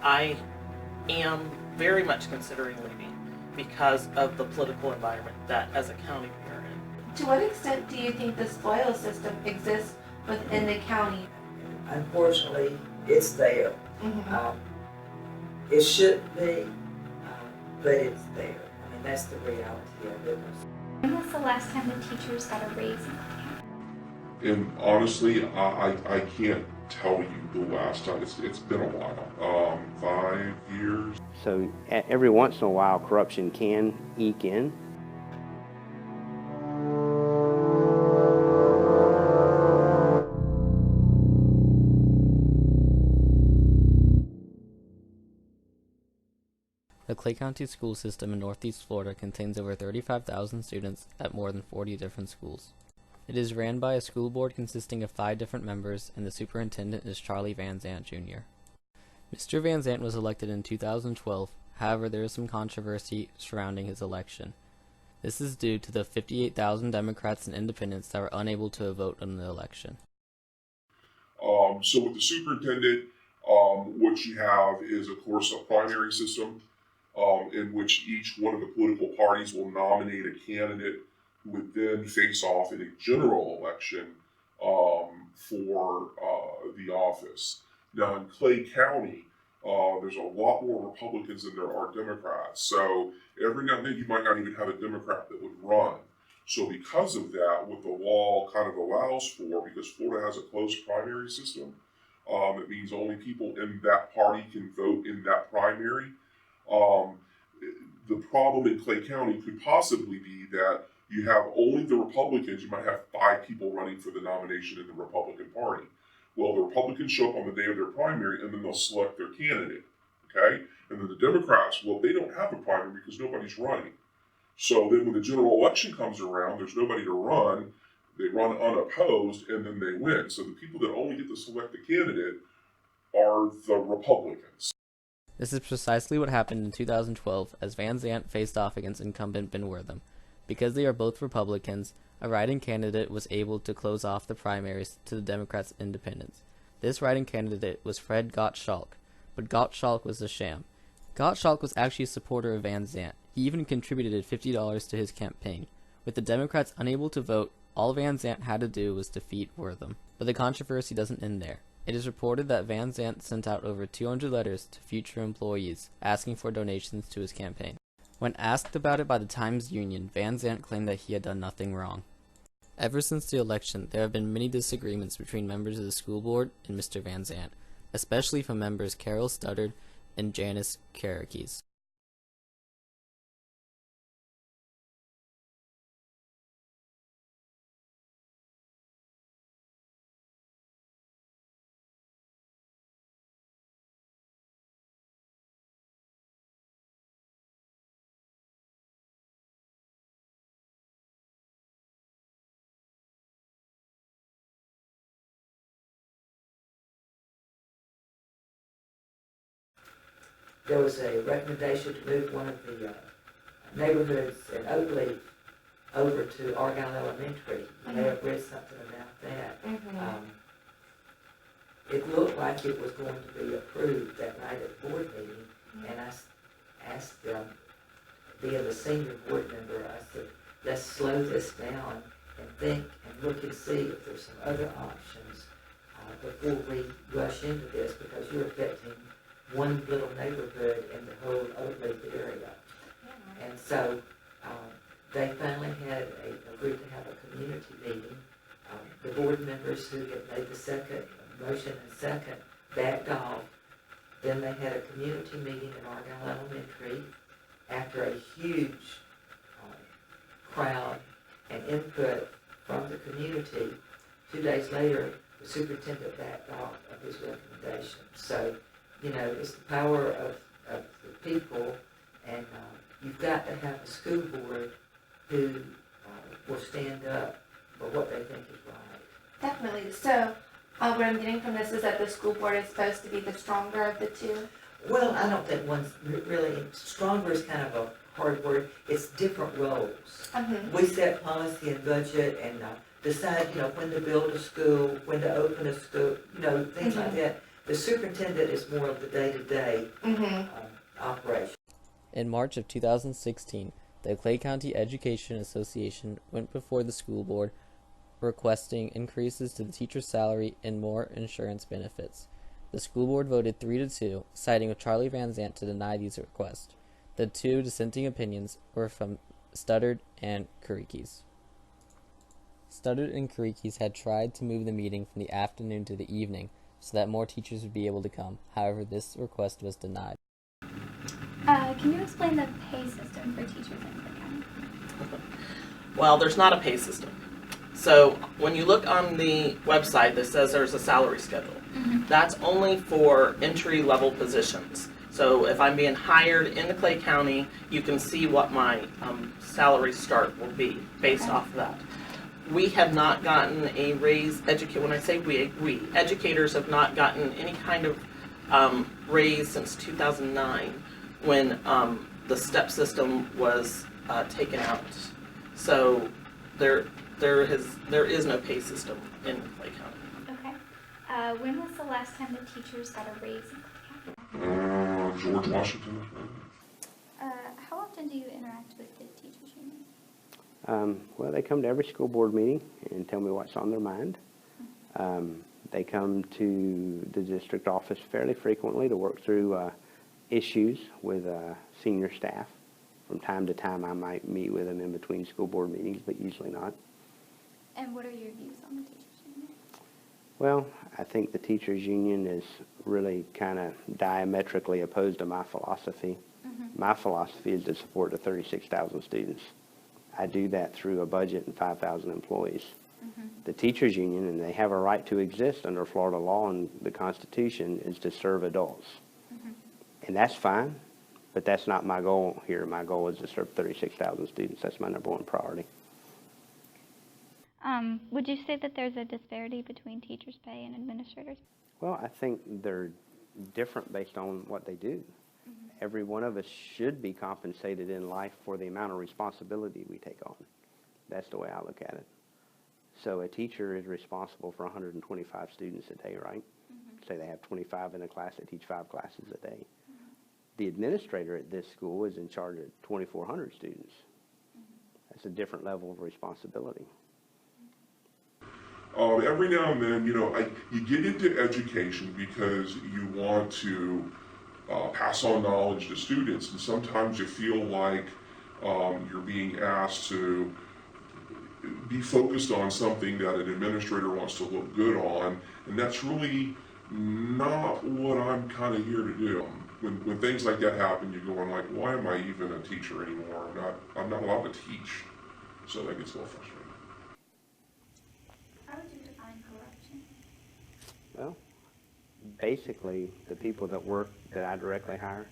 I am very much considering leaving because of the political environment that as a county we are in. To what extent do you think the spoils system exists within the county? Unfortunately, it's there. Mm-hmm. It shouldn't be, but it's there. I mean, that's the reality of it. When was the last time the teachers got a raise in Clay County? And honestly, I can't tell you the last time. It's been a while. 5 years. So every once in a while, corruption can eke in. The Clay County school system in Northeast Florida contains over 35,000 students at more than 40 different schools. It is ran by a school board consisting of 5 different members, and the superintendent is Charlie Van Zant Jr. Mr. Van Zant was elected in 2012, however there is some controversy surrounding his election. This is due to the 58,000 Democrats and independents that were unable to vote in the election. So with the superintendent, what you have is, of course, a primary system in which each one of the political parties will nominate a candidate who would then face off in a general election for the office. Now in Clay County, there's a lot more Republicans than there are Democrats. So every now and then you might not even have a Democrat that would run. So because of that, what the law kind of allows for, because Florida has a closed primary system, it means only people in that party can vote in that primary. The problem in Clay County could possibly be that you have only the Republicans. You might have 5 people running for the nomination in the Republican Party. Well, the Republicans show up on the day of their primary, and then they'll select their candidate, okay? And then the Democrats, well, they don't have a primary because nobody's running. So then when the general election comes around, there's nobody to run. They run unopposed, and then they win. So the people that only get to select the candidate are the Republicans. This is precisely what happened in 2012 as Van Zant faced off against incumbent Ben Wortham. Because they are both Republicans, a write-in candidate was able to close off the primaries to the Democrats' independents. This write-in candidate was Fred Gottschalk, but Gottschalk was a sham. Gottschalk was actually a supporter of Van Zant. He even contributed $50 to his campaign. With the Democrats unable to vote, all Van Zant had to do was defeat Wortham. But the controversy doesn't end there. It is reported that Van Zant sent out over 200 letters to future employees asking for donations to his campaign. When asked about it by the Times-Union, Van Zant claimed that he had done nothing wrong. Ever since the election, there have been many disagreements between members of the school board and Mr. Van Zant, especially from members Carol Studdard and Janice Karakes. There was a recommendation to move one of the neighborhoods in Oakleaf over to Argyle Elementary. You may have read something about that. Mm-hmm. It looked like it was going to be approved that night at the board meeting, and I asked them, being the senior board member, I said, let's slow this down and think and look and see if there's some other options before we rush into this, because you're affecting one little neighborhood in the whole Oakleaf area. Yeah. And so they finally had agreed to have a community meeting. The board members who had made the motion and second backed off. Then they had a community meeting in Argyle Elementary after a huge crowd and input from the community. 2 days later, the superintendent backed off of his recommendation. So, you know, it's the power of the people, and you've got to have a school board who will stand up for what they think is right. Definitely. So what I'm getting from this is that the school board is supposed to be the stronger of the two? Well, I don't think one's really, stronger is kind of a hard word. It's different roles. Mm-hmm. We set policy and budget and decide, you know, when to build a school, when to open a school, you know, things like that. The superintendent is more of the day-to-day operation. In March of 2016, the Clay County Education Association went before the school board requesting increases to the teacher's salary and more insurance benefits. The school board voted 3-2, siding with Charlie Van Zant to deny these requests. The two dissenting opinions were from Studdard and Karikis. Studdard and Karikis had tried to move the meeting from the afternoon to the evening so that more teachers would be able to come. However, this request was denied. Can you explain the pay system for teachers in Clay County? Well, there's not a pay system. So when you look on the website that says there's a salary schedule, that's only for entry-level positions. So if I'm being hired in the Clay County, you can see what my salary start will be based off of that. We have not gotten a raise. When I say we educators have not gotten any kind of raise since 2009, when the step system was taken out. So there is no pay system in Clay County. Okay. When was the last time the teachers got a raise in Clay County? George Washington. How often do you interact with the teachers union? Well, they come to every school board meeting and tell me what's on their mind. They come to the district office fairly frequently to work through issues with senior staff. From time to time, I might meet with them in between school board meetings, but usually not. And what are your views on the teachers union? Well, I think the teachers union is really kind of diametrically opposed to my philosophy. My philosophy is to support the 36,000 students. I do that through a budget and 5,000 employees. The teachers union, and they have a right to exist under Florida law and the Constitution, is to serve adults. And that's fine, but that's not my goal here. My goal is to serve 36,000 students. That's my number one priority. Would you say that there's a disparity between teachers' pay and administrators? Well, I think they're different based on what they do. Every one of us should be compensated in life for the amount of responsibility we take on. That's the way I look at it. So a teacher is responsible for 125 students a day, right? Say they have 25 in a class, they teach 5 classes a day. The administrator at this school is in charge of 2,400 students. That's a different level of responsibility. Every now and then, you get into education because you want to pass on knowledge to students, and sometimes you feel like you're being asked to be focused on something that an administrator wants to look good on, and that's really not what I'm kind of here to do. When things like that happen, you're going like, why am I even a teacher anymore? I'm not allowed to teach, so that gets a little frustrating. How would you define corruption? Well, basically, the people that I directly hire,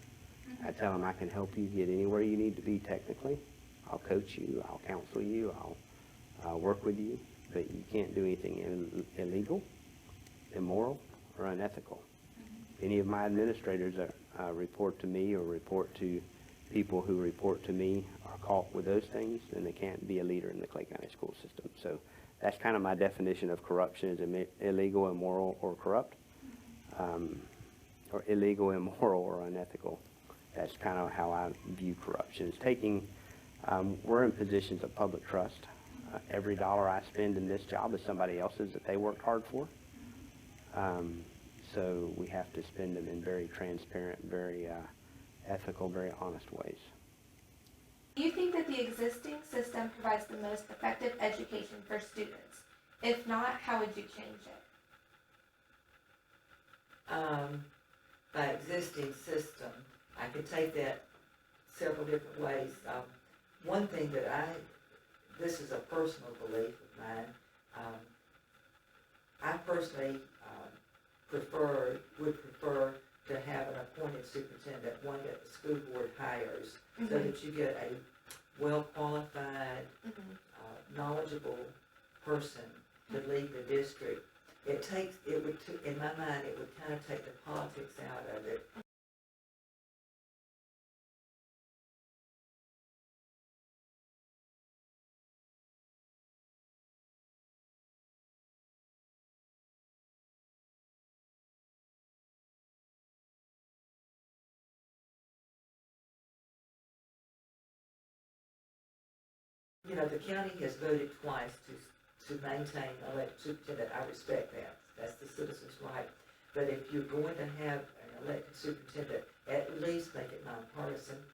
I tell them I can help you get anywhere you need to be technically. I'll coach you, I'll counsel you, I'll work with you, but you can't do anything illegal, immoral, or unethical. Any of my administrators that report to me or report to people who report to me are caught with those things, then they can't be a leader in the Clay County school system. So that's kind of my definition of corruption, is illegal, immoral, or corrupt, or illegal, immoral, or unethical. That's kind of how I view corruption. It's taking, we're in positions of public trust. Every dollar I spend in this job is somebody else's that they worked hard for. So we have to spend them in very transparent, very ethical, very honest ways. Do you think that the existing system provides the most effective education for students? If not, how would you change it? By existing system, I could take that several different ways. One thing that this is a personal belief of mine, I personally would prefer to have an appointed superintendent, one that the school board hires, so that you get a well-qualified, knowledgeable person to lead the district. In my mind, it would kind of take the politics out of it. you know, the county has voted twice to maintain elected superintendent. I respect that. That's the citizens' right. But if you're going to have an elected superintendent, at least make it nonpartisan.